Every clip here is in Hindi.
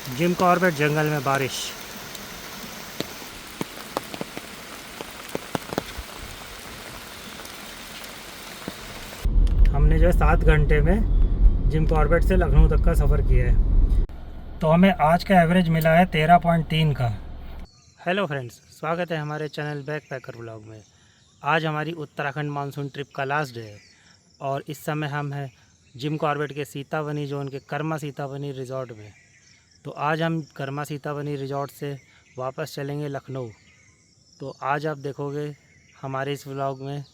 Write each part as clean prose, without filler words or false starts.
जिम कॉर्बेट जंगल में बारिश। हमने जो है 7 घंटे में जिम कॉर्बेट से लखनऊ तक का सफ़र किया है, तो हमें आज का एवरेज मिला है 13.3 का। हेलो फ्रेंड्स, स्वागत है हमारे चैनल बैकपैकर व्लॉग में। आज हमारी उत्तराखंड मानसून ट्रिप का लास्ट डे है और इस समय हम हैं जिम कॉर्बेट के सीताबनी जोन के कर्मा सीताबनी रिज़ॉर्ट में। तो आज हम कर्मा सीताबनी रिज़ॉर्ट से वापस चलेंगे लखनऊ। तो आज आप देखोगे हमारे इस व्लॉग में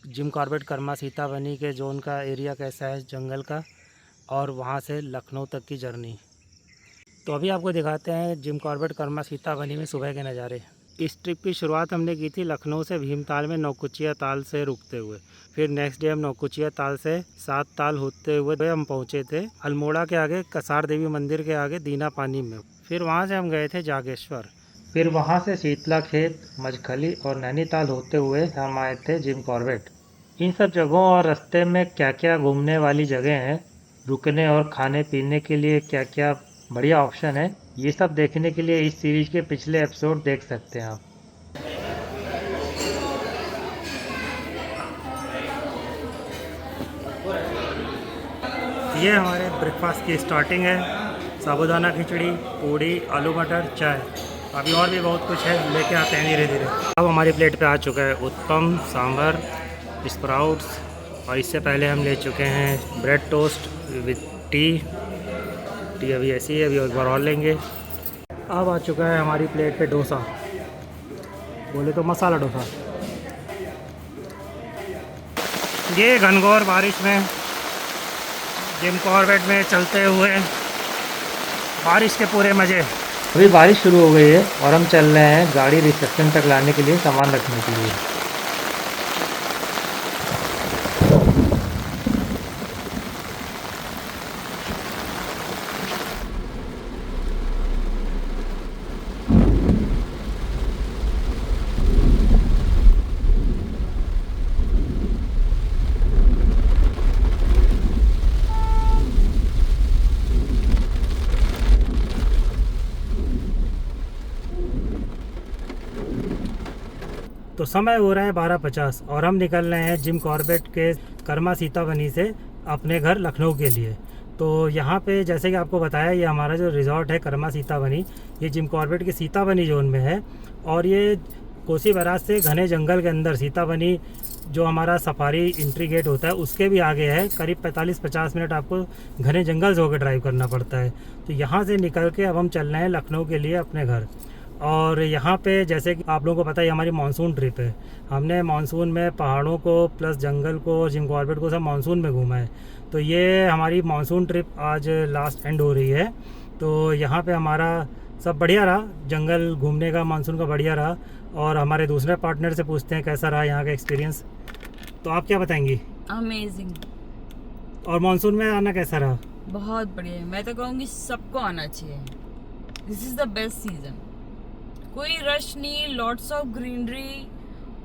जिम कॉर्बेट कर्मा सीताबनी के जोन का एरिया कैसा है जंगल का, और वहाँ से लखनऊ तक की जर्नी। तो अभी आपको दिखाते हैं जिम कॉर्बेट कर्मा सीताबनी में सुबह के नज़ारे। इस ट्रिप की शुरुआत हमने की थी लखनऊ से भीमताल में नौकुचिया ताल से रुकते हुए। फिर नेक्स्ट डे हम नौकुचिया ताल से 7 ताल होते हुए हम पहुँचे थे अल्मोड़ा के आगे कसार देवी मंदिर के आगे दीना पानी में। फिर वहाँ से हम गए थे जागेश्वर। फिर वहाँ से शीतला खेत, मजखली और नैनीताल होते हुए हम आए थे जिम कॉर्बेट। इन सब जगहों और रास्ते में क्या क्या घूमने वाली जगह हैं, रुकने और खाने पीने के लिए क्या क्या बढ़िया ऑप्शन है, ये सब देखने के लिए इस सीरीज के पिछले एपिसोड देख सकते हैं आप। ये हमारे ब्रेकफास्ट की स्टार्टिंग है। साबूदाना खिचड़ी, पूड़ी, आलू मटर, चाय। अभी और भी बहुत कुछ है, लेके आते हैं धीरे धीरे। अब हमारी प्लेट पे आ चुका है उत्पम, सांभर, स्प्राउट्स, और इससे पहले हम ले चुके हैं ब्रेड टोस्ट विद टी अभी ऐसी है, अभी एक बार और लेंगे। अब आ चुका है हमारी प्लेट पे डोसा, बोले तो मसाला डोसा। ये घनघोर बारिश में जिम कॉर्बेट में चलते हुए बारिश के पूरे मज़े। अभी बारिश शुरू हो गई है और हम चल रहे हैं गाड़ी रिसेप्शन तक लाने के लिए, सामान रखने के लिए। तो समय हो रहा है 12:50 और हम निकल रहे हैं जिम कॉर्बेट के कर्मा सीताबनी से अपने घर लखनऊ के लिए। तो यहाँ पे जैसे कि आपको बताया, ये हमारा जो रिज़ॉर्ट है कर्मा सीताबनी, ये जिम कॉर्बेट के सीताबनी जोन में है। और ये कोसी बैराज से घने जंगल के अंदर सीताबनी जो हमारा सफारी एंट्री गेट होता है उसके भी आगे है। करीब 45-50 मिनट आपको घने जंगल से होकर ड्राइव करना पड़ता है। तो यहाँ से निकल के अब हम चल रहे हैं लखनऊ के लिए अपने घर। और यहाँ पे जैसे कि आप लोगों को पता है, हमारी मानसून ट्रिप है। हमने मानसून में पहाड़ों को प्लस जंगल को और जिम कॉर्बेट को सब मानसून में घूमा है। तो ये हमारी मानसून ट्रिप आज लास्ट एंड हो रही है। तो यहाँ पे हमारा सब बढ़िया रहा, जंगल घूमने का मानसून का बढ़िया रहा। और हमारे दूसरे पार्टनर से पूछते हैं कैसा रहा यहाँ का एक्सपीरियंस। तो आप क्या बताएंगी? अमेजिंग। और मानसून में आना कैसा रहा? बहुत बढ़िया। मैं तो कहूँगी सबको आना चाहिए। This is the best season. कोई रश नहीं, लॉट्स ऑफ ग्रीनरी।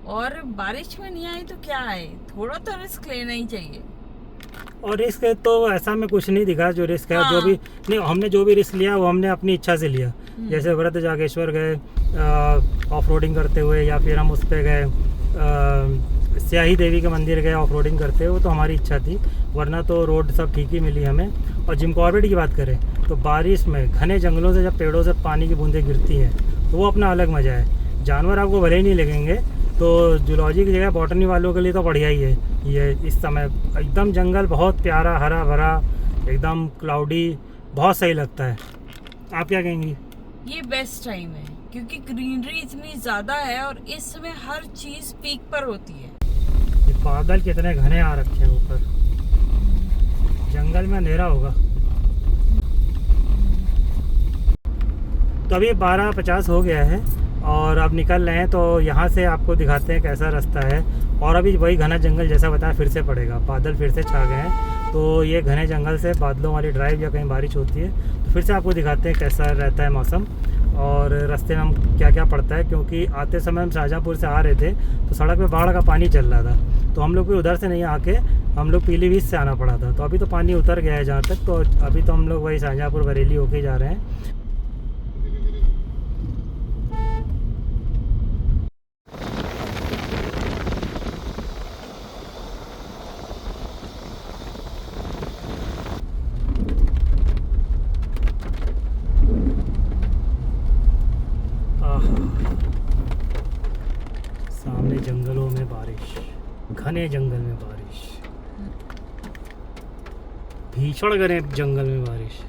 और बारिश में नहीं आई तो क्या है, थोड़ा तो रिस्क लेना ही चाहिए। और रिस्क तो ऐसा में कुछ नहीं दिखा जो रिस्क है। हाँ। जो भी नहीं, हमने जो भी रिस्क लिया वो हमने अपनी इच्छा से लिया। जैसे व्रत जागेश्वर गए ऑफ रोडिंग करते हुए, या फिर हम उस पर गए स्याही देवी के मंदिर गए ऑफ रोडिंग करते हुए, तो हमारी इच्छा थी। वरना तो रोड सब ठीक ही मिली हमें। और जिम कॉर्बेट की बात करें तो बारिश में घने जंगलों से जब पेड़ों से पानी की बूंदें गिरती हैं तो वो अपना अलग मज़ा है। जानवर आपको भले ही नहीं लगेंगे, तो जूलॉजी की जगह बॉटनी वालों के लिए तो बढ़िया ही है ये। इस समय एकदम जंगल बहुत प्यारा, हरा भरा, एकदम क्लाउडी, बहुत सही लगता है। आप क्या कहेंगी? ये बेस्ट टाइम है क्योंकि ग्रीनरी इतनी ज्यादा है और इस समय हर चीज पीक पर होती है। ये बादल कितने घने आ रखे हैं ऊपर, जंगल में अंधेरा होगा। तो अभी 12:50 हो गया है और अब निकल रहे हैं। तो यहाँ से आपको दिखाते हैं कैसा रास्ता है। और अभी वही घना जंगल जैसा बताया फिर से पड़ेगा, बादल फिर से छा गए हैं। तो ये घने जंगल से बादलों वाली ड्राइव या कहीं बारिश होती है तो फिर से आपको दिखाते हैं कैसा रहता है मौसम और रास्ते में हम क्या क्या पड़ता है। क्योंकि आते समय हम शाहजहाँपुर से आ रहे थे तो सड़क पे बाढ़ का पानी चल रहा था, तो हम लोग भी उधर से नहीं आके हम लोग पीलीभीत से आना पड़ा था। तो अभी तो पानी उतर गया है जहाँ तक, तो अभी तो हम लोग वही शाहजहाँपुर बरेली होके जा रहे हैं। सामने जंगलों में बारिश, घने जंगल में बारिश, भीषण घने जंगल में बारिश।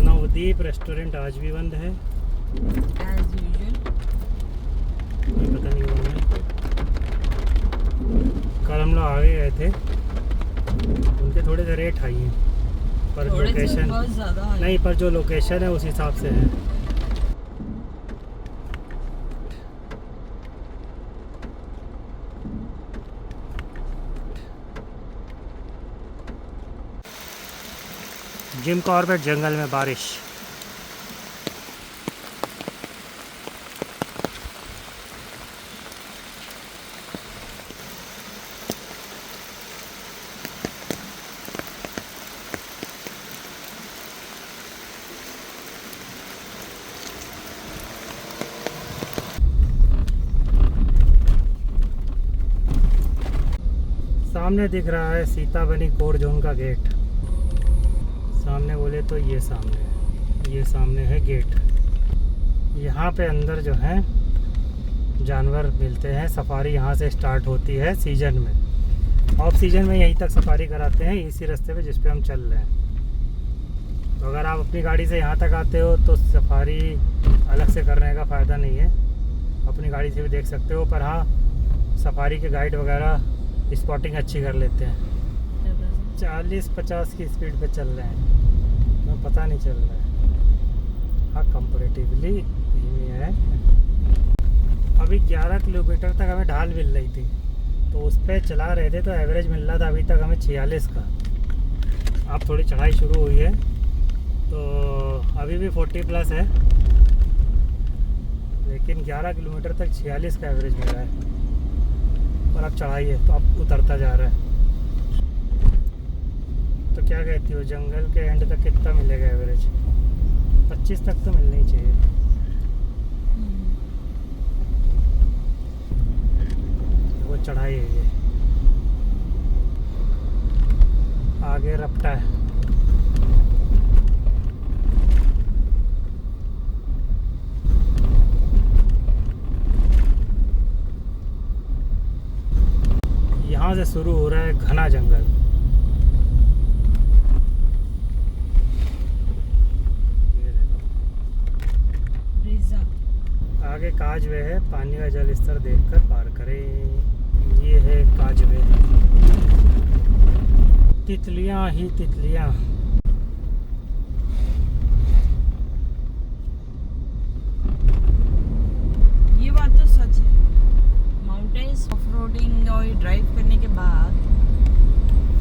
नवदीप रेस्टोरेंट आज भी बंद है As usual. ये पता नहीं कौन है। कल हम लोग आगे गए थे, उनके थोड़े से रेट हाई हैं, पर थोड़े से लोकेशन बहुत ज़्यादा है। नहीं, पर जो लोकेशन है उस हिसाब से है। जिम कॉर्बेट जंगल में बारिश। सामने दिख रहा है सीताबनी कोर जोन का गेट। सामने बोले तो ये सामने है गेट। यहाँ पे अंदर जो है जानवर मिलते हैं। सफारी यहाँ से स्टार्ट होती है सीजन में। ऑफ सीजन में यहीं तक सफारी कराते हैं, इसी रास्ते पे जिस पे हम चल रहे हैं। तो अगर आप अपनी गाड़ी से यहाँ तक आते हो तो सफारी अलग से करने का फ़ायदा नहीं है, अपनी गाड़ी से भी देख सकते हो। पर हाँ, सफारी के गाइड वगैरह स्पॉटिंग अच्छी कर लेते हैं। 40-50 की स्पीड पे चल रहे हैं, हमें पता नहीं चल रहा है। हाँ, कंपैरेटिवली धीमी है। अभी 11 किलोमीटर तक हमें ढाल मिल रही थी, तो उस पर चला रहे थे तो एवरेज मिल रहा था अभी तक हमें 46 का। अब थोड़ी चढ़ाई शुरू हुई है तो अभी भी 40+ है, लेकिन 11 किलोमीटर तक 46 का एवरेज मिल रहा है। और अब चढ़ाई है तो अब उतरता जा रहा है। तो क्या कहती हो, जंगल के एंड तक कितना मिलेगा एवरेज? 25 तक तो मिलना ही चाहिए। वो चढ़ाई है ये, आगे रपटा है। यहाँ से शुरू हो रहा है घना जंगल। ये देखो आगे काजवे है, पानी का जल स्तर देखकर पार करें। ये है काजवे, तितलियां ही तितलियां। ये बात तो सच है, माउंटेन्स ऑफ रोडिंग और ड्राइव करने के बाद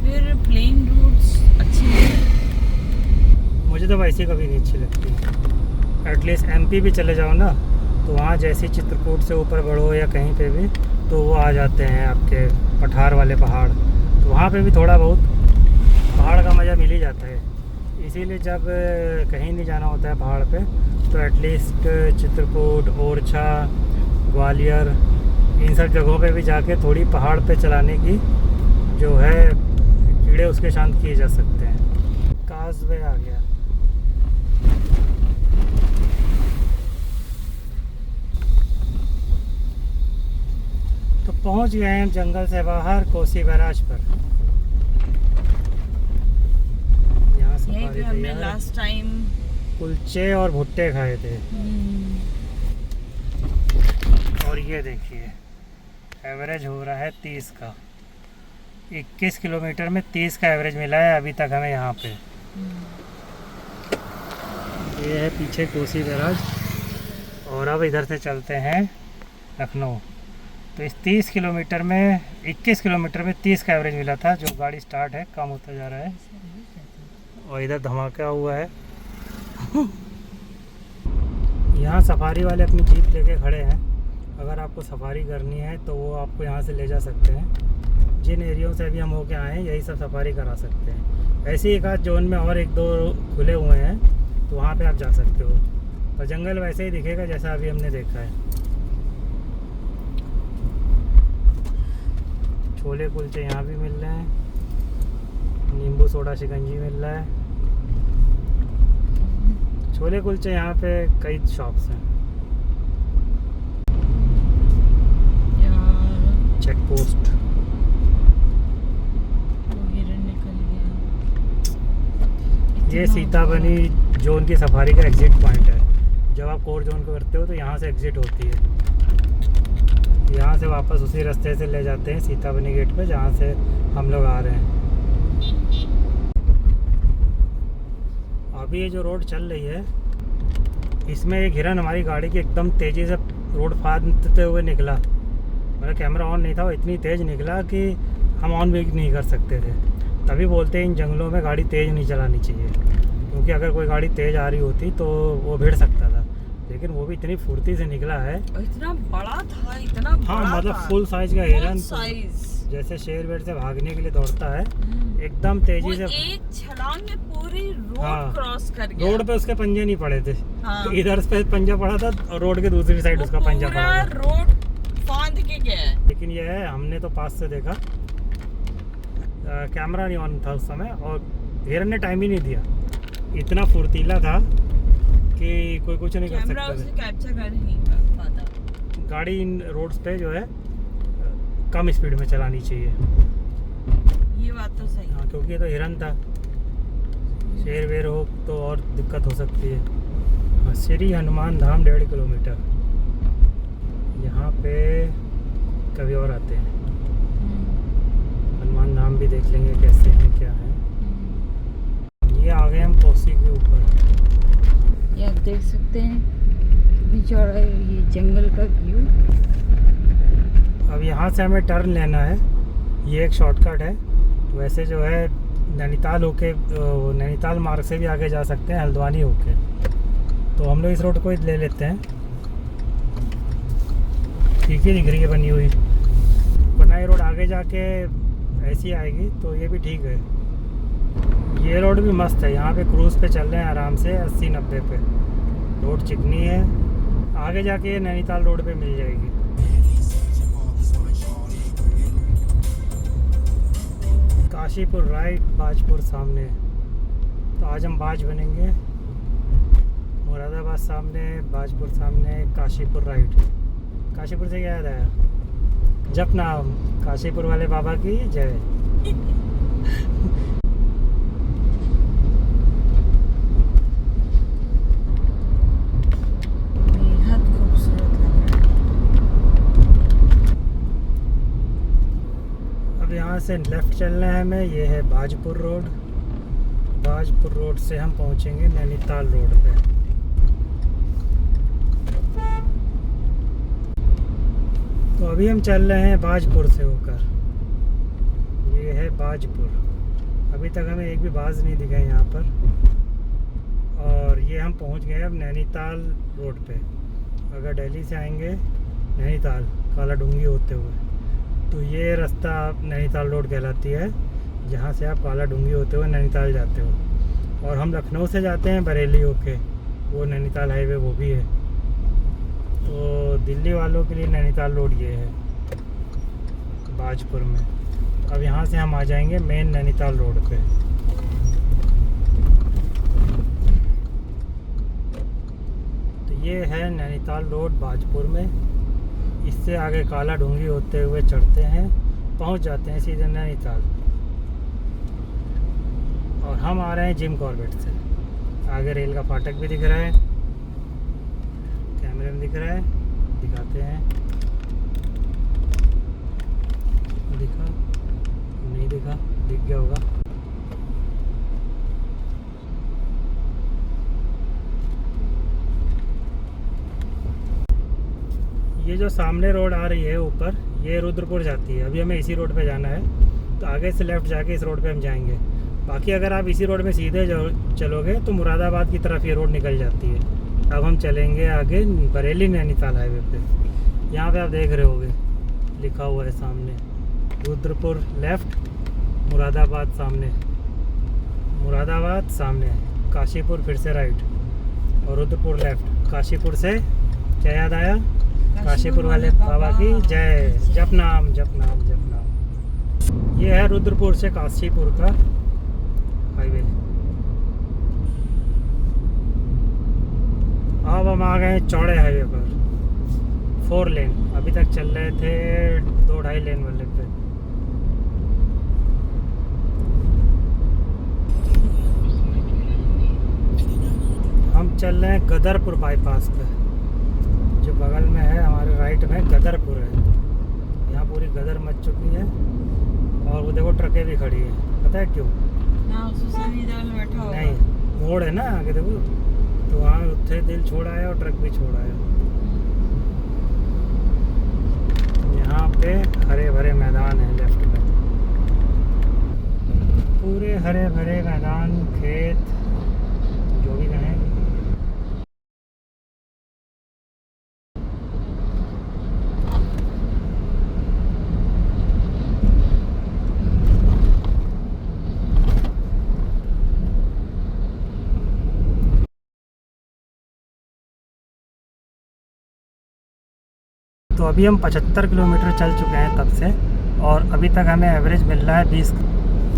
फिर प्लेन रूट्स अच्छी नहीं। मुझे तो वैसे कभी नहीं अच्छी लगती। एटलीस्ट एमपी भी चले जाओ ना, तो वहाँ जैसे चित्रकूट से ऊपर बढ़ो या कहीं पे भी, तो वो आ जाते हैं आपके पठार वाले पहाड़। तो वहाँ पे भी थोड़ा बहुत पहाड़ का मज़ा मिल ही जाता है। इसीलिए जब कहीं नहीं जाना होता है पहाड़ पे, तो एटलीस्ट चित्रकूट, ओरछा, ग्वालियर, इन सब जगहों पे भी जाके थोड़ी पहाड़ पे चलाने की जो है कीड़े उसके शांत किए जा सकते हैं। काजवे आ गया। तो पहुंच गए हैं जंगल से बाहर कोसी बैराज पर। यहाँ यहीं पे हमने से लास्ट टाइम कुलचे और भुट्टे खाए थे। और ये देखिए एवरेज हो रहा है 30 का। 21 किलोमीटर में 30 का एवरेज मिला है अभी तक हमें यहाँ पे। ये है पीछे कोसी बैराज। और अब इधर से चलते हैं लखनऊ। तो इस 30 किलोमीटर में 21 किलोमीटर में 30 का एवरेज मिला था। जो गाड़ी स्टार्ट है कम होता जा रहा है। और इधर धमाका हुआ है। यहाँ सफारी वाले अपनी जीप लेके खड़े हैं। अगर आपको सफारी करनी है तो वो आपको यहाँ से ले जा सकते हैं। जिन एरियो से अभी हम होके आए हैं यही सब सफारी करा सकते हैं। ऐसे ही एक आध जोन में और एक दो खुले हुए हैं तो वहाँ पे आप जा सकते हो। और जंगल वैसे ही दिखेगा जैसा अभी हमने देखा है। छोले कुलचे यहाँ भी मिल रहे हैं, नींबू सोडा शिकंजी मिल रहा है। छोले कुलचे यहाँ पे कई शॉप्स हैं। चेक पोस्ट ये सीताबनी जोन की सफारी का एग्जिट पॉइंट है। जब आप कोर जोन को करते हो तो यहाँ से एग्जिट होती है। यहाँ से वापस उसी रास्ते से ले जाते हैं सीताबनी गेट पे जहाँ से हम लोग आ रहे हैं। अभी ये जो रोड चल रही है इसमें एक हिरन हमारी गाड़ी की एकदम तेज़ी से रोड फाड़ते हुए निकला। मेरा कैमरा ऑन नहीं था, वो इतनी तेज़ निकला कि हम ऑन भी नहीं कर सकते थे। तभी बोलते हैं इन जंगलों में गाड़ी तेज़ नहीं चलानी चाहिए, क्योंकि अगर कोई गाड़ी तेज़ आ रही होती तो वो भिड़ सकता था। लेकिन वो भी इतनी फुर्ती से निकला है। इतना बड़ा था, इतना हाँ बड़ा मतलब था। फुल साइज का हिरन, साइज जैसे शेर वेर से भागने के लिए दौड़ता है एकदम तेजी से। एक छलांग में पूरी रोड हाँ, क्रॉस कर गया। रोड पे उसके पंजे नहीं पड़े थे। हाँ। इधर पे पंजा पड़ा था और रोड के दूसरी साइड उसका पंजा पड़ा था। रोड फांद के गया है। लेकिन ये है, हमने तो पास से देखा, कैमरा नहीं ऑन था उस समय और हिरन ने टाइम ही नहीं दिया। इतना फुर्तीला था कि कोई कुछ नहीं कर कैमरा सकता उसे था। कैप्चर कर ही नहीं पाता। गाड़ी इन रोड्स पे जो है कम स्पीड में चलानी चाहिए। ये बात तो सही है। हाँ, क्योंकि ये तो हिरन था। शेर वेर हो तो और दिक्कत हो सकती है। हाँ, श्री हनुमान धाम 1.5 किलोमीटर। यहाँ पे कभी और आते हैं। हनुमान धाम भी देख लेंगे कैसे हैं क्या है। ये आ गए हम कोसी के ऊपर। ये आप देख सकते हैं बिचौड़ा ये जंगल का व्यू। अब यहाँ से हमें टर्न लेना है। ये एक शॉर्टकट है। वैसे जो है नैनीताल होके, नैनीताल मार्ग से भी आगे जा सकते हैं हल्द्वानी होके। तो हम लोग इस रोड को ही ले लेते हैं। ठीक ही दिख रही है बनी हुई, वरना ये रोड आगे जाके ऐसी आएगी तो ये भी ठीक है। ये रोड भी मस्त है। यहाँ पे क्रूज़ पे चल रहे हैं आराम से 80-90 पे। रोड चिकनी है। आगे जाके ये नैनीताल रोड पे मिल जाएगी। काशीपुर राइट, बाजपुर सामने। तो आज हम बाज बनेंगे। मुरादाबाद सामने, बाजपुर सामने, काशीपुर राइट। काशीपुर से क्या याद आया? जप नाम काशीपुर वाले बाबा की जय। बेहद खूबसूरत लग रहा है। अब यहाँ से लेफ़्ट चलना है हमें। ये है बाजपुर रोड। बाजपुर रोड से हम पहुँचेंगे नैनीताल रोड पे। तो अभी हम चल रहे हैं बाजपुर से होकर। ये है बाजपुर। अभी तक हमें एक भी बाज नहीं दिखा है यहाँ पर। और ये हम पहुँच गए अब नैनीताल रोड पे। अगर दिल्ली से आएंगे नैनीताल काला डूंगी होते हुए तो ये रास्ता नैनीताल रोड कहलाती है, जहाँ से आप काला डूंगी होते हुए नैनीताल जाते हो। और हम लखनऊ से जाते हैं बरेली होके, वो नैनीताल हाईवे वो भी है। तो दिल्ली वालों के लिए नैनीताल रोड ये है बाजपुर में। अब यहाँ से हम आ जाएंगे मेन नैनीताल रोड पे। तो ये है नैनीताल रोड बाजपुर में। इससे आगे काला डूंगी होते हुए चढ़ते हैं, पहुँच जाते हैं सीधे नैनीताल। और हम आ रहे हैं जिम कॉर्बेट से। आगे रेल का फाटक भी दिख रहा है, कैमरे में दिख रहा है, दिखाते हैं। दिखा नहीं दिखा, दिख गया होगा। ये जो सामने रोड आ रही है ऊपर, ये रुद्रपुर जाती है। अभी हमें इसी रोड पे जाना है। तो आगे से लेफ़्ट जाके इस रोड पे हम जाएंगे। बाकी अगर आप इसी रोड में सीधे चलोगे तो मुरादाबाद की तरफ ये रोड निकल जाती है। अब हम चलेंगे आगे बरेली नैनीताल हाईवे पे। यहाँ पे आप देख रहे होगे लिखा हुआ है सामने, रुद्रपुर लेफ़्ट, मुरादाबाद सामने, मुरादाबाद सामने, काशीपुर फिर से राइट और रुद्रपुर लेफ़्ट। काशीपुर से क्या याद आया? काशीपुर वाले बाबा की जय। जप नाम जप नाम जप नाम। ये है रुद्रपुर से काशीपुर का हाईवे। अब हम आ गए चौड़े हाईवे पर, 4 लेन। अभी तक चल रहे थे 2-2.5 लेन वाले पे। हम चल रहे हैं गदरपुर बाईपास पे, जो बगल में है हमारे राइट में गदरपुर है। यहाँ पूरी गदर मच चुकी है और वो देखो ट्रकें भी खड़ी है। पता है क्यों? नहीं, मोड़ है ना आगे देखो, तो वहाँ उत्थे दिल छोड़ा है और ट्रक भी छोड़ा है। यहाँ पे हरे भरे मैदान है लेफ्ट में, पूरे हरे भरे मैदान, खेत, जो भी कहें। तो अभी हम 75 किलोमीटर चल चुके हैं तब से, और अभी तक हमें एवरेज मिल रहा है 20।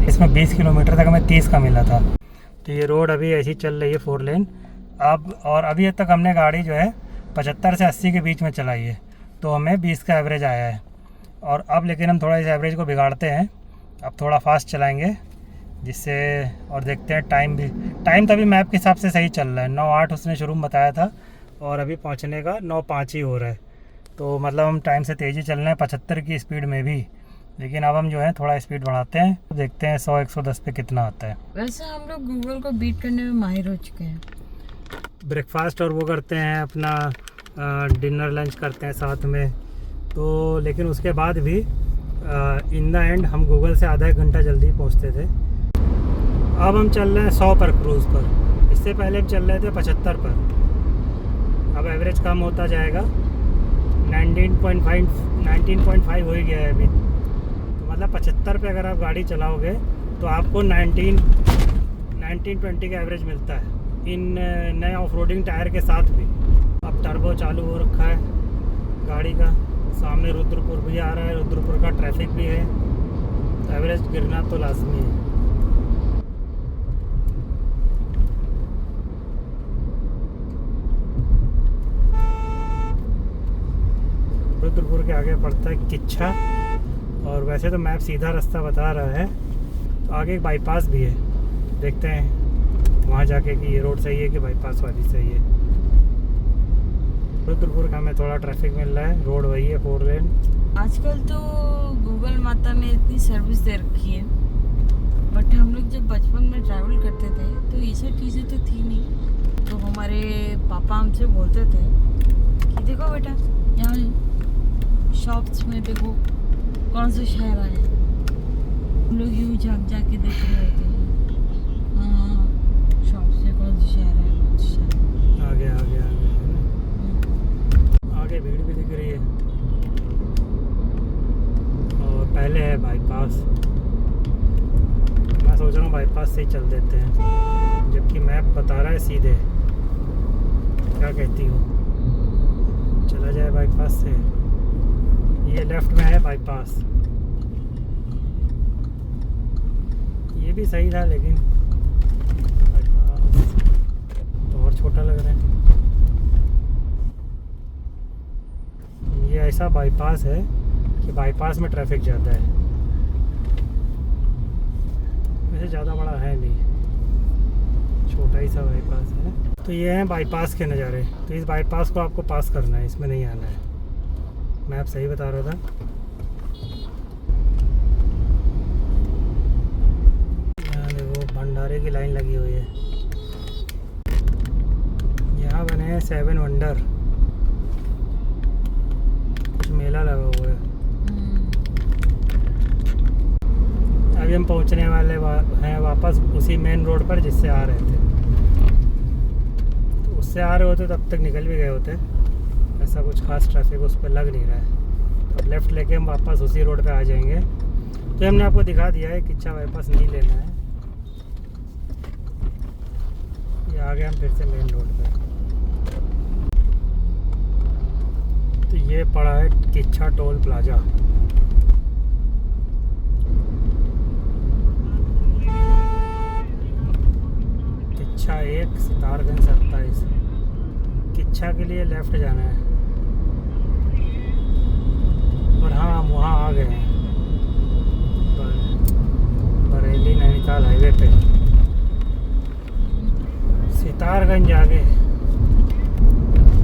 इसमें 20 किलोमीटर तक हमें 30 का मिला था। तो ये रोड अभी ऐसी चल रही है 4 लेन। अब और अभी तक हमने गाड़ी जो है 75 से 80 के बीच में चलाई है, तो हमें 20 का एवरेज आया है। और अब लेकिन हम थोड़ा इस एवरेज को बिगाड़ते हैं, अब थोड़ा फास्ट चलाएँगे जिससे, और देखते हैं टाइम तो अभी मैप के हिसाब से सही चल रहा है। 9:08 उसने शुरू में बताया था और अभी पहुँचने का 9:05 ही हो रहा है। तो मतलब हम टाइम से तेज़ी चल रहे हैं 75 की स्पीड में भी, लेकिन अब हम जो है थोड़ा स्पीड बढ़ाते हैं, तो देखते हैं 100-110 पे कितना आता है। वैसे हम लोग गूगल को बीट करने में माहिर हो चुके हैं। ब्रेकफास्ट और वो करते हैं, अपना डिनर लंच करते हैं साथ में, तो लेकिन उसके बाद भी इन द एंड हम गूगल से आधा 1 घंटा जल्दी पहुंचते थे। अब हम चल रहे हैं 100 पर क्रूज़ पर। इससे पहले हम चल रहे थे 75 पर। अब एवरेज कम होता जाएगा, 19.5 हो ही गया है अभी। तो मतलब 75 पे अगर आप गाड़ी चलाओगे तो आपको 19-20 का एवरेज मिलता है, इन नए ऑफ रोडिंग टायर के साथ भी। अब टर्बो चालू हो रखा है गाड़ी का, सामने रुद्रपुर भी आ रहा है, रुद्रपुर का ट्रैफिक भी है, तो एवरेज गिरना तो लाजमी है। रुद्रपुर के आगे पड़ता है किच्छा, और वैसे तो मैप सीधा रास्ता बता रहा है, तो आगे एक बाईपास भी है, देखते हैं वहाँ जाके कि ये रोड सही है कि बाईपास वाली सही है। रुद्रपुर का हमें थोड़ा ट्रैफिक मिल रहा है, रोड वही है 4 लेन। आजकल तो गूगल माता ने इतनी सर्विस दे रखी है, बट हम लोग जब बचपन में ट्रैवल करते थे तो ये सब चीज़ें तो थी नहीं। तो हमारे पापा हमसे बोलते थे कि देखो बेटा, यहाँ शॉप्स में देखो कौन सा शहर आया। हम लोग यूँ झाँक के देख रहे थे, हाँ शॉप से कौन सा शहर है, कौन सा शहर। आगे आगे भीड़ भी दिख रही है, और पहले है बाईपास। मैं सोच रहा हूँ बाईपास से ही चल देते हैं, जबकि मैप बता रहा है सीधे। क्या कहती हो, चला जाए बाईपास से? ये लेफ्ट में है बाईपास, ये भी सही था, लेकिन बाईपास तो और छोटा लग रहा है। ये ऐसा बाईपास है कि बाईपास में ट्रैफिक ज़्यादा है, वैसे ज़्यादा बड़ा है नहीं, छोटा ही सा बाईपास है। तो ये हैं बाईपास के नज़ारे। तो इस बाईपास को आपको पास करना है, इसमें नहीं आना है। मैप सही बता रहा था। यहाँ देखो भंडारे की लाइन लगी हुई है, यहाँ बने हैं 7 वंडर, कुछ मेला लगा हुआ है। अभी हम पहुंचने वाले हैं वापस उसी मेन रोड पर जिससे आ रहे थे। तो उससे आ रहे होते तब तक निकल भी गए होते। ऐसा कुछ खास ट्रैफिक उस पर लग नहीं रहा है। अब लेफ़्ट लेके हम वापस उसी रोड पे आ जाएंगे। तो हमने आपको दिखा दिया है किच्छा बाईपास नहीं लेना है। ये आ गए हम फिर से मेन रोड पे। तो ये पड़ा है किच्छा टोल प्लाजा। किच्छा 1 सितारगंज 27। किच्छा के लिए लेफ़्ट जाना है। और हाँ हम वहाँ आ गए हैं, बरेली नैनीताल हाईवे पे। सितारगंज आगे,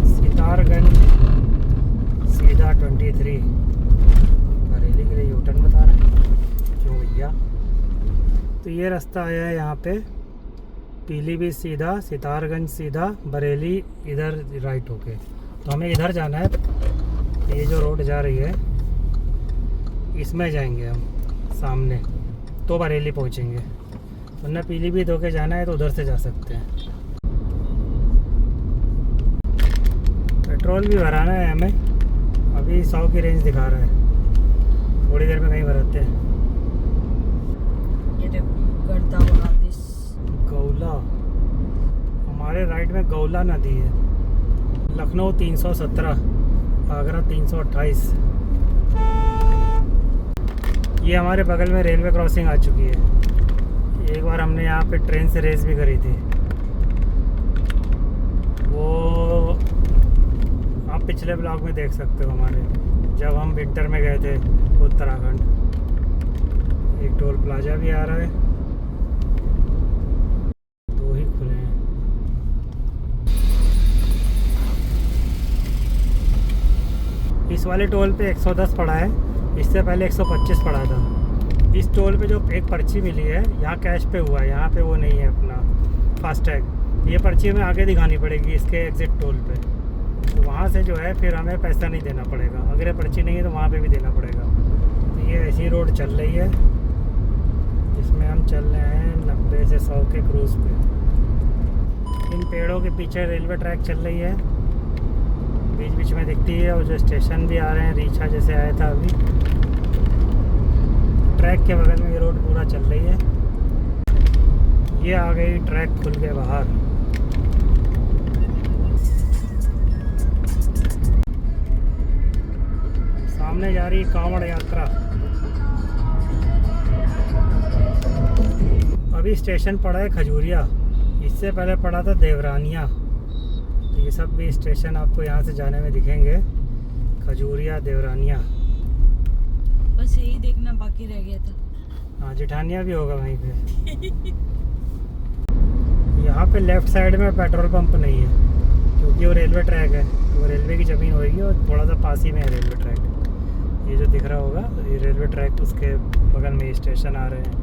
सितारगंज सीधा 23। बरेली के लिए यूटर्न बता रहे हैं क्यों भैया। तो ये रास्ता आया है यहाँ पे, पीलीभीत सीधा, सितारगंज सीधा, बरेली इधर राइट होके। तो हमें इधर जाना है। ये जो रोड जा रही है इसमें जाएंगे हम सामने, तो बरेली पहुँचेंगे। वरना पीलीभीत होके जाना है तो उधर से जा सकते हैं। पेट्रोल भी भराना है हमें। अभी 100 की रेंज दिखा रहा है, थोड़ी देर में कहीं भराते हैं। ये देखो गढ़ता गौला, हमारे राइट में गौला नदी है। लखनऊ 317, आगरा 328। ये हमारे बगल में रेलवे क्रॉसिंग आ चुकी है। एक बार हमने यहाँ पे ट्रेन से रेस भी करी थी। वो आप पिछले ब्लॉग में देख सकते हो हमारे, जब हम विंटर में गए थे उत्तराखंड। एक टोल प्लाजा भी आ रहा है, 2 ही खुले हैं। इस वाले टोल पे 110 पड़ा है, इससे पहले 125 पड़ा था। इस टोल पे जो एक पर्ची मिली है, यहाँ कैश पे हुआ है, यहाँ पे वो नहीं है अपना फास्टैग। ये पर्ची हमें आगे दिखानी पड़ेगी इसके एग्जिट टोल पे। तो वहाँ से जो है फिर हमें पैसा नहीं देना पड़ेगा। अगर ये पर्ची नहीं है तो वहाँ पे भी देना पड़ेगा। तो ये ऐसी रोड चल रही है जिसमें हम चल रहे हैं 90 से 100 के क्रूज़ पे। इन पेड़ों के पीछे रेलवे ट्रैक चल रही है, बीच बीच में दिखती है। और जो स्टेशन भी आ रहे हैं, रीछा जैसे आया था अभी। ट्रैक के बगल में ये रोड पूरा चल रही है। ये आ गई, ट्रैक खुल गए बाहर। सामने जा रही कांवड़ यात्रा। अभी स्टेशन पड़ा है खजूरिया, इससे पहले पड़ा था देवरानिया। ये सब भी स्टेशन आपको यहाँ से जाने में दिखेंगे, खजूरिया, देवरानिया। बस यही देखना बाकी रह गया था। हाँ, जिठानिया भी होगा वहीं पे। यहाँ पे लेफ़्ट साइड में पेट्रोल पंप नहीं है क्योंकि वो रेलवे ट्रैक है। वो रेलवे की ज़मीन होगी और थोड़ा सा पास ही में है रेलवे ट्रैक। ये जो दिख रहा होगा ये रेलवे ट्रैक, उसके बगल में ये स्टेशन आ रहे हैं।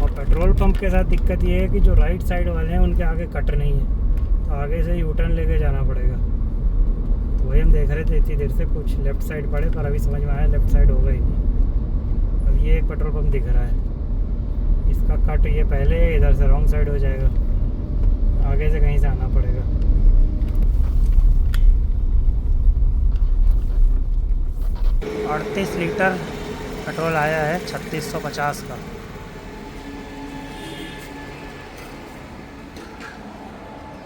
और पेट्रोल पंप के साथ दिक्कत ये है कि जो राइट साइड वाले हैं उनके आगे कट नहीं है, तो आगे से यू टर्न लेके जाना पड़ेगा। तो वही हम देख रहे थे इतनी देर से, कुछ लेफ़्ट साइड पड़े, पर अभी समझ में आया लेफ़्ट साइड होगा ही नहीं। अब ये एक पेट्रोल पंप दिख रहा है, इसका कट ये पहले है, इधर से रॉन्ग साइड हो जाएगा, आगे से कहीं से आना पड़ेगा। 38 लीटर पेट्रोल आया है 3650 का।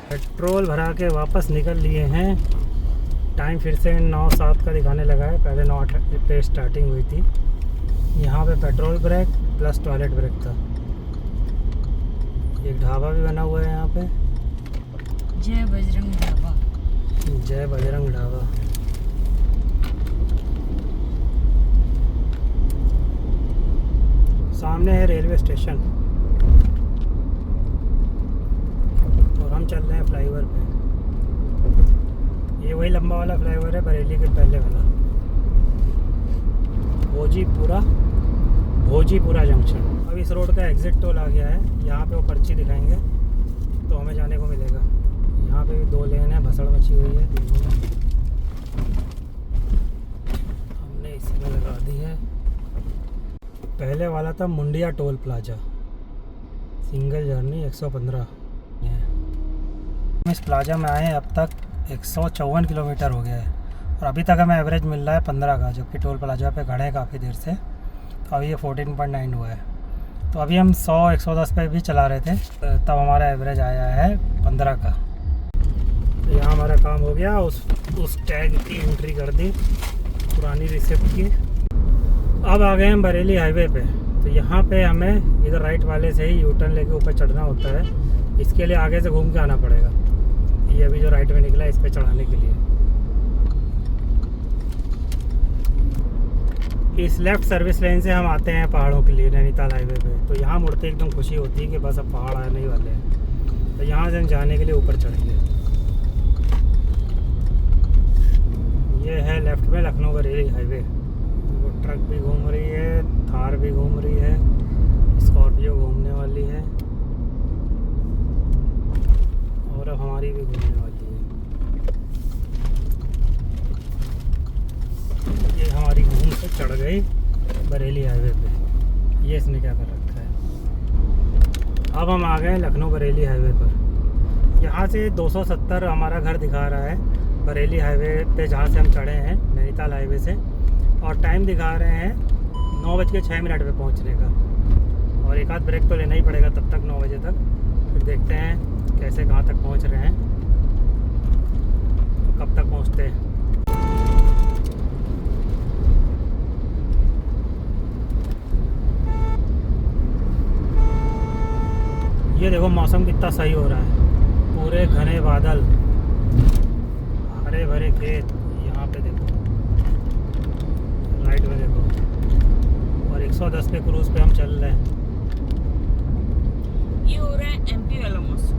पेट्रोल भरा के वापस निकल लिए हैं। टाइम फिर से 9:07 का दिखाने लगा है, पहले 9:08 पे स्टार्टिंग हुई थी। यहाँ पे petrol break plus toilet break था। एक ढाबा भी बना हुआ है यहाँ पे, जय बजरंग ढाबा। जय बजरंग ढाबा। सामने है रेलवे स्टेशन और हम चल रहे हैं फ्लाईओवर पे। ये वही लंबा वाला फ्लाईओवर है बरेली के पहले वाला, भोजीपुरा जंक्शन। अब इस रोड का एग्जिट टोल आ गया है, यहाँ पे वो पर्ची दिखाएंगे तो हमें जाने को मिलेगा। यहाँ पे भी 2 लेन है, भसड़ मची हुई है तीनों में, हमने इसी में लगा दी है। पहले पहले वाला था मुंडिया टोल प्लाजा, सिंगल जर्नी 115। इस प्लाजा में आए हैं अब तक 154 किलोमीटर हो गया है और अभी तक हमें एवरेज मिल रहा है 15 का, जबकि टोल प्लाजा पे खड़े हैं काफ़ी देर से। तो अभी ये 14.9 हुआ है। तो अभी हम 100-110 पे भी चला रहे थे, तब हमारा एवरेज आया है 15 का। तो यहाँ हमारा काम हो गया, उस टैग की एंट्री कर दी, पुरानी रिसिप्ट की। अब आ गए हम बरेली हाईवे पे। तो यहाँ पे हमें इधर राइट वाले से ही यू टर्न लेके ऊपर चढ़ना होता है। इसके लिए आगे से घूम के आना पड़ेगा। ये अभी जो राइट में निकला है इस पे चढ़ाने के लिए। इस लेफ़्ट सर्विस लेन से हम आते हैं पहाड़ों के लिए नैनीताल हाईवे पे। तो यहाँ मुड़ते एकदम खुशी होती है कि बस अब पहाड़ आने ही वाले हैं। तो यहाँ से हम जाने के लिए ऊपर चढ़ेंगे। ये है लेफ़्ट में लखनऊ बरेली हाईवे। वो ट्रक भी घूम रही है, थार भी घूम रही है, स्कॉर्पियो घूमने वाली है और अब हमारी भी घूमने वाली है। ये हमारी घूम से चढ़ गई बरेली हाईवे पे। ये इसने क्या कर रखा है। अब हम आ गए लखनऊ बरेली हाईवे पर। यहाँ से 270 हमारा घर दिखा रहा है बरेली हाईवे पे, जहाँ से हम चढ़े हैं नैनीताल हाईवे से। और टाइम दिखा रहे हैं 9:06 पे पहुँचने का। और एक आध ब्रेक तो लेना ही पड़ेगा तब तक 9 बजे तक। फिर देखते हैं कैसे कहाँ तक पहुँच रहे हैं, तो कब तक पहुँचते हैं। ये देखो मौसम कितना सही हो रहा है, पूरे घने बादल, हरे भरे खेत। यहाँ पे देखो, राइट में देखो, और 110 पे क्रूज पे हम चल रहे हैं। ये हो रहा है एमपी वाला मौसम।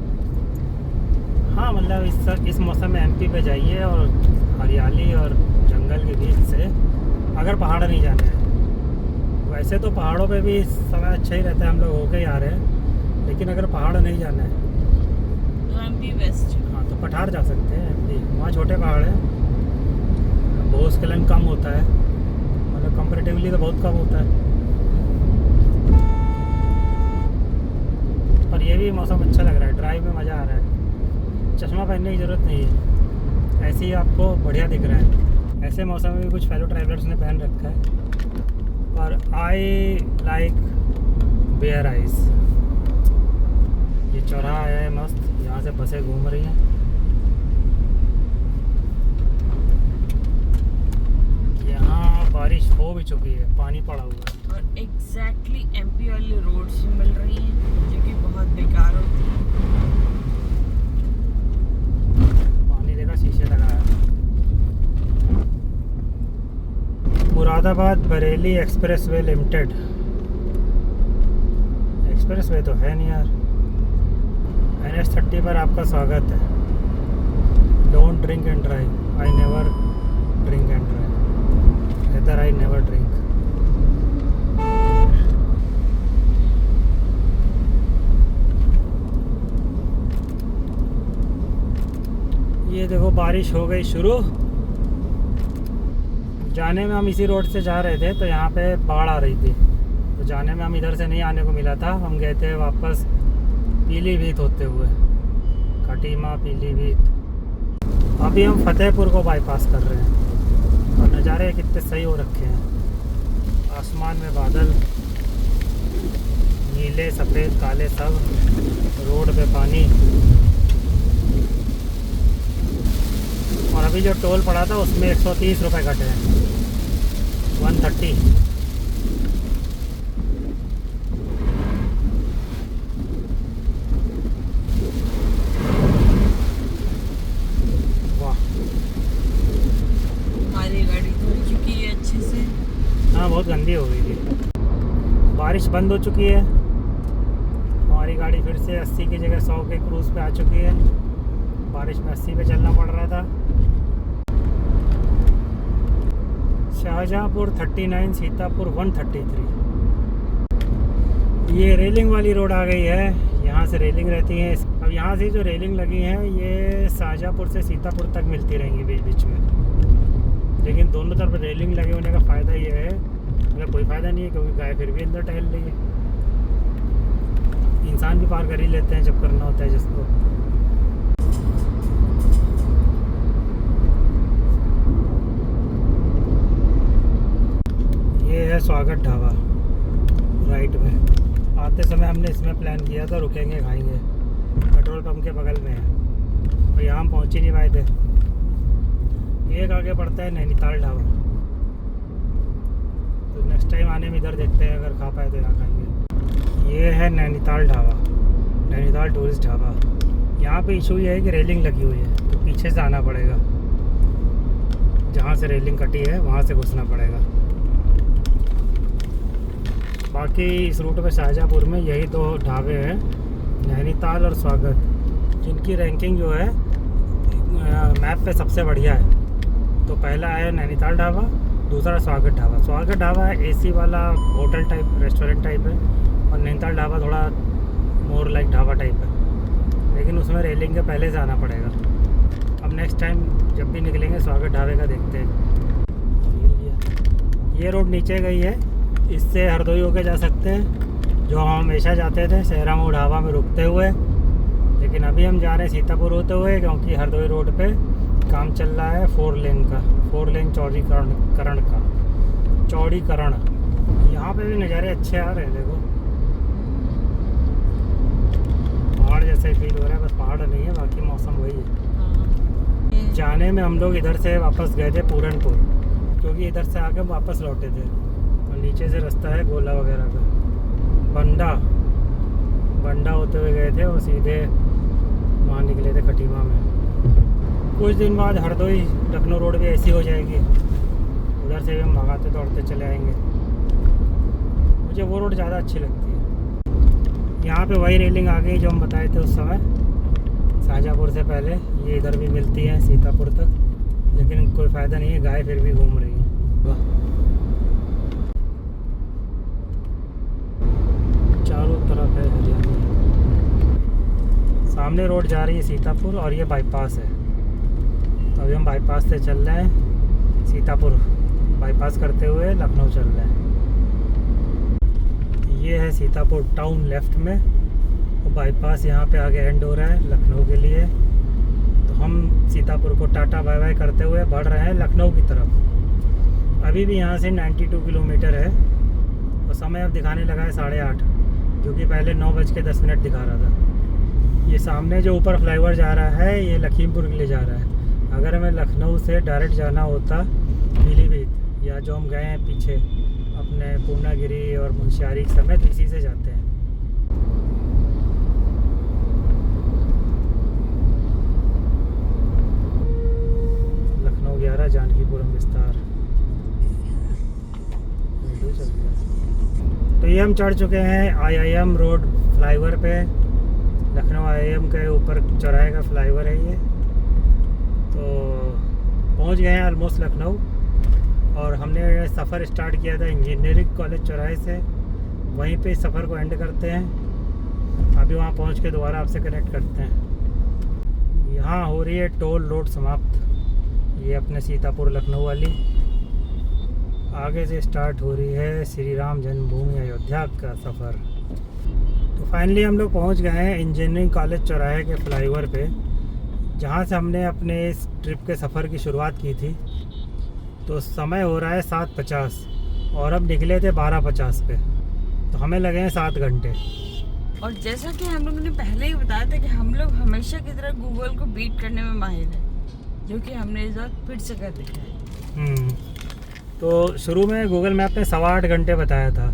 हाँ, मतलब इस मौसम में एमपी पे जाइए और हरियाली और जंगल के बीच से, अगर पहाड़ नहीं जाना है। वैसे तो पहाड़ों पे भी समय अच्छा ही रहता है, हम लोग होके ही आ रहे हैं। लेकिन अगर पहाड़ नहीं जाना है तो एमपी वेस्ट। हाँ, तो पठार जा सकते हैं एमपी। वहाँ छोटे पहाड़ हैं, भूस्खलन कम होता है, मतलब कंपैरेटिवली तो बहुत कम होता है। पर ये भी मौसम अच्छा लग रहा है, ड्राइव में मज़ा आ रहा है। चश्मा पहनने की ज़रूरत नहीं है, ऐसे ही आपको बढ़िया दिख रहा है। ऐसे मौसम में भी कुछ फेलो ट्रैवलर्स ने पहन रखा है, पर आई लाइक बेयर आइज। ये चौराहा है मस्त, यहाँ से बसें घूम रही हैं। यहाँ बारिश हो भी चुकी है, पानी पड़ा हुआ है। और एग्जैक्टली एमपी वाली रोड्स मिल रही हैं जो कि बहुत बेकार होती है। पानी देखा, शीशे लगा है। Moradabad Bareilly expressway limited. Expressway तो है नहीं यार। NH30 पर आपका स्वागत है। Don't drink and drive. I never drink and drive, rather I never drink. ये देखो बारिश हो गई शुरू। जाने में हम इसी रोड से जा रहे थे, तो यहाँ पे बाढ़ आ रही थी। तो जाने में हम इधर से नहीं आने को मिला था, हम गए थे वापस पीलीभीत होते हुए, खटीमा पीलीभीत। अभी हम फतेहपुर को बाईपास कर रहे हैं और नज़ारे कितने सही हो रखे हैं। आसमान में बादल, नीले सफ़ेद काले सब, रोड पे पानी। और अभी जो टोल पड़ा था उसमें 130 रुपये कटे हैं, 130। वाह, हमारी गाड़ी धुल चुकी है अच्छे से। हाँ, बहुत गंदी हो गई थी। बारिश बंद हो चुकी है, हमारी गाड़ी फिर से 80 की जगह 100 के क्रूज़ पे आ चुकी है। बारिश में 80 पे चलना पड़ रहा था। शाहजहाँपुर 39, सीतापुर 133। ये रेलिंग वाली रोड आ गई है, यहाँ से रेलिंग रहती है। अब यहाँ से जो रेलिंग लगी है ये शाहजहाँपुर से सीतापुर तक मिलती रहेंगी बीच बीच में। लेकिन दोनों तरफ रेलिंग लगे होने का फ़ायदा ये है मतलब कोई फ़ायदा नहीं है, क्योंकि गाय फिर भी अंदर टहल रही है। इंसान भी पार कर ही लेते हैं जब करना होता है जिसको। ये है स्वागत ढाबा राइट में। आते समय हमने इसमें प्लान किया था रुकेंगे खाएंगे, पेट्रोल पंप के बगल में है, और यहाँ हम पहुँच ही नहीं पाए थे। एक आगे पड़ता है नैनीताल ढाबा, तो नेक्स्ट टाइम आने में इधर देखते हैं, अगर खा पाए तो यहाँ खाएंगे। ये है नैनीताल ढाबा, नैनीताल टूरिस्ट ढाबा। यहाँ पे इशू ये है कि रेलिंग लगी हुई है, तो पीछे से आना पड़ेगा, जहाँ से रेलिंग कटी है वहाँ से घुसना पड़ेगा। बाकी इस रूट पे शाहजहाँपुर में यही दो ढाबे हैं, नैनीताल और स्वागत, जिनकी रैंकिंग जो है मैप पे सबसे बढ़िया है। तो पहला है नैनीताल ढाबा, दूसरा स्वागत ढाबा। स्वागत ढाबा एसी वाला होटल टाइप रेस्टोरेंट टाइप है, और नैनीताल ढाबा थोड़ा मोर लाइक ढाबा टाइप है, लेकिन उसमें रेलिंग के पहले से आना पड़ेगा। अब नेक्स्ट टाइम जब भी निकलेंगे स्वागत ढाबे का देखते हैं। ये रोड नीचे गई है, इससे हरदोई होके जा सकते हैं, जो हम हमेशा जाते थे सहरा मोड़ ढाबा में रुकते हुए। लेकिन अभी हम जा रहे हैं सीतापुर होते हुए, क्योंकि हरदोई रोड पे काम चल रहा है 4 लेन का, 4 लेन चौड़ीकरण का चौड़ीकरण। यहाँ पे भी नज़ारे अच्छे आ रहे हैं, देखो पहाड़ जैसा ही फील हो रहा है, बस पहाड़ नहीं है, बाकी मौसम वही है। जाने में हम लोग इधर से वापस गए थे पूरनपुर, क्योंकि इधर से आके वापस लौटे थे, और नीचे से रास्ता है गोला वगैरह का। बंडा होते हुए गए थे और सीधे वहाँ निकले थे खटीमा में। कुछ दिन बाद हरदोई लखनऊ रोड भी ऐसी हो जाएगी, उधर से भी हम भगाते दौड़ते चले आएंगे। मुझे वो रोड ज़्यादा अच्छी लगती है। यहाँ पे वही रेलिंग आ गई जो हम बताए थे उस समय, शाहजहाँपुर से पहले। ये इधर भी मिलती है सीतापुर तक, लेकिन कोई फ़ायदा नहीं है, गाय फिर भी घूम रही है। चारों तरफ है हरियाली। सामने रोड जा रही है सीतापुर, और ये बाईपास है। तो अभी हम बाईपास से चल रहे हैं, सीतापुर बाईपास करते हुए लखनऊ चल रहे हैं। ये है सीतापुर टाउन लेफ्ट में, और बाईपास यहाँ पे आगे एंड हो रहा है लखनऊ के लिए। तो हम सीतापुर को टाटा बाय बाय करते हुए बढ़ रहे हैं लखनऊ की तरफ। अभी भी यहाँ से 92 किलोमीटर है, और समय अब दिखाने लगा है 8:30, जो कि पहले 9:10 दिखा रहा था। ये सामने जो ऊपर फ्लाईओवर जा रहा है, ये लखीमपुर के लिए जा रहा है। अगर हमें लखनऊ से डायरेक्ट जाना होता पीलीभीत, या जो हम गए हैं पीछे अपने पूर्णागिरी और मुंशियारी समेत, इसी से जाते हैं। लखनऊ 11 जानकीपुरम विस्तार। तो ये हम चढ़ चुके हैं IIM रोड फ्लाईओवर पे। लखनऊ IIM के ऊपर चौराहे का फ्लाईओवर है ये। तो पहुंच गए हैं ऑलमोस्ट लखनऊ, और हमने सफ़र स्टार्ट किया था इंजीनियरिंग कॉलेज चौराहे से। वहीं पे इस सफ़र को एंड करते हैं। अभी वहाँ पहुँच के दोबारा आपसे कनेक्ट करते हैं। यहाँ हो रही है टोल रोड समाप्त, ये अपने सीतापुर लखनऊ वाली। आगे से स्टार्ट हो रही है श्री राम जन्मभूमि अयोध्या का सफ़र। तो फाइनली हम लोग पहुंच गए हैं इंजीनियरिंग कॉलेज चौराहे के फ्लाईओवर पे, जहां से हमने अपने इस ट्रिप के सफ़र की शुरुआत की थी। तो समय हो रहा है 7:50, और अब निकले थे 12:50 पे, तो हमें लगे हैं 7 घंटे। और जैसा कि हम लोगों ने पहले ही बताया था कि हम लोग हमेशा की तरह गूगल को बीट करने में माहिर है, जो कि हमने इस बार फिर से कर दिखाया। तो शुरू में गूगल मैप ने 8.25 घंटे बताया था,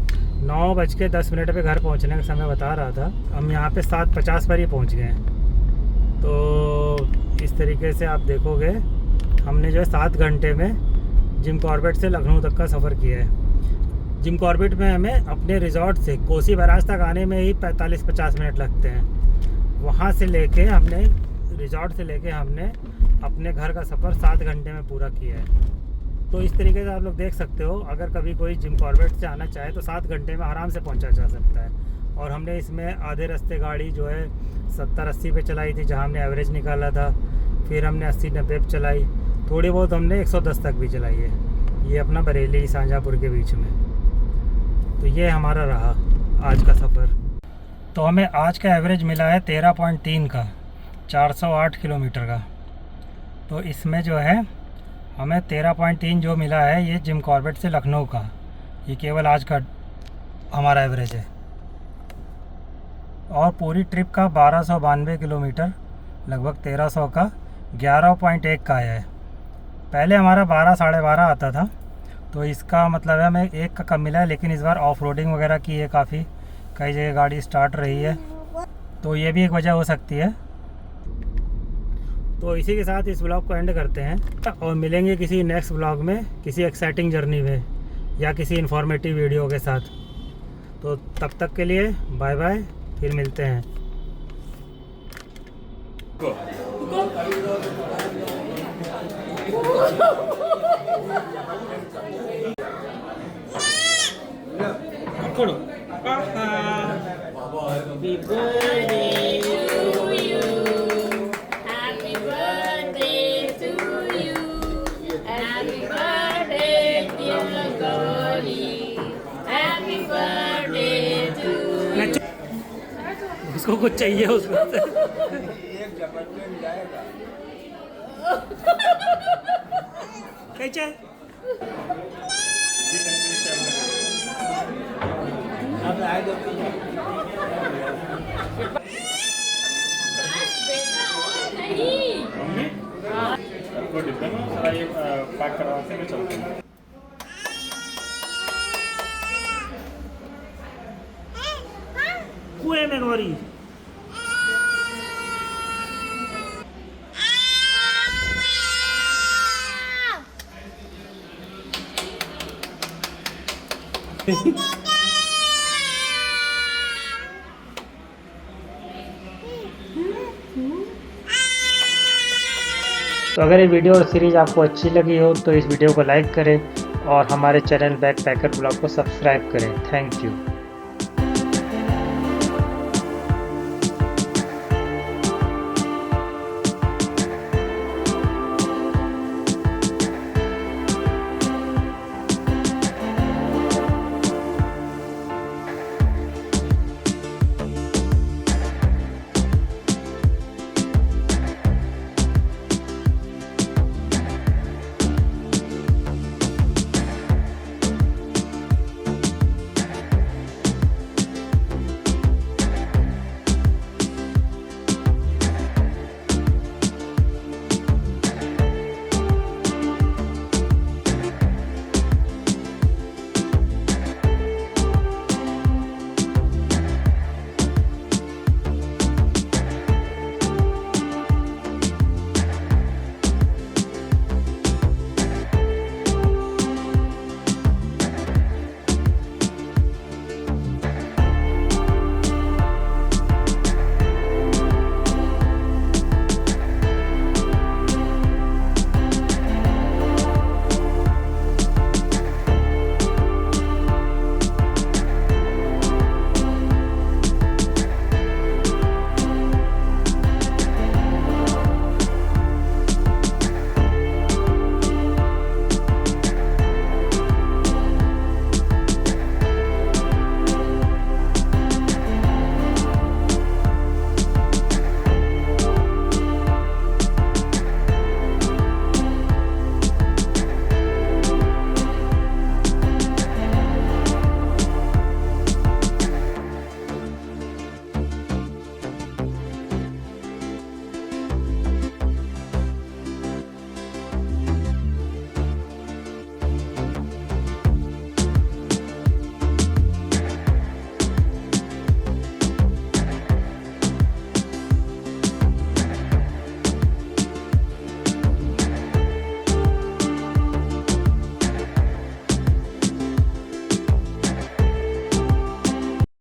9:10 पे घर पहुंचने का समय बता रहा था। हम यहाँ पे 7:50 पर ही पहुँच गए हैं। तो इस तरीके से आप देखोगे हमने जो है 7 घंटे में जिम कॉर्बेट से लखनऊ तक का सफ़र किया है। जिम कॉर्बेट में हमें अपने रिजॉर्ट से कोसी बैराज तक आने में ही 45-50 मिनट लगते हैं। वहाँ से लेके हमने रिजॉर्ट से लेके हमने अपने घर का सफ़र 7 घंटे में पूरा किया है। तो इस तरीके से आप लोग देख सकते हो, अगर कभी कोई जिम कॉर्बेट से आना चाहे तो 7 घंटे में आराम से पहुंचा जा सकता है। और हमने इसमें आधे रास्ते गाड़ी जो है 70-80 पे चलाई थी, जहां हमने एवरेज निकाला था। फिर हमने 80-90 पे चलाई, थोड़ी बहुत हमने 110 तक भी चलाई है। ये अपना बरेली शाहजहाँपुर के बीच में। तो ये हमारा रहा आज का सफ़र। तो हमें आज का एवरेज मिला है 13.3 का, 408 किलोमीटर का। तो इसमें जो है हमें 13.3 जो मिला है ये जिम कॉर्बेट से लखनऊ का, ये केवल आज का हमारा एवरेज है। और पूरी ट्रिप का 1292 किलोमीटर, लगभग 1300 का 11.1 का आया है। पहले हमारा 12 साढ़े 12 आता था, तो इसका मतलब है हमें 1 का कम मिला है। लेकिन इस बार ऑफ रोडिंग वगैरह की है, काफ़ी कई जगह गाड़ी स्टार्ट रही है, तो ये भी एक वजह हो सकती है। तो इसी के साथ इस ब्लॉग को एंड करते हैं और मिलेंगे किसी नेक्स्ट ब्लॉग में, किसी एक्साइटिंग जर्नी में या किसी इन्फॉर्मेटिव वीडियो के साथ। तो तब तक के लिए बाय बाय, फिर मिलते हैं। Happy birthday to you. Happy birthday to you. Happy birthday dear Gauri. Happy birthday to you. उसको कुछ चाहिए उसको कैसे पैक करवाते हैं, चलते हैं। कुएं में गौरी तो अगर ये वीडियो और सीरीज़ आपको अच्छी लगी हो तो इस वीडियो को लाइक करें और हमारे चैनल बैकपैकर ब्लॉग को सब्सक्राइब करें। Thank you.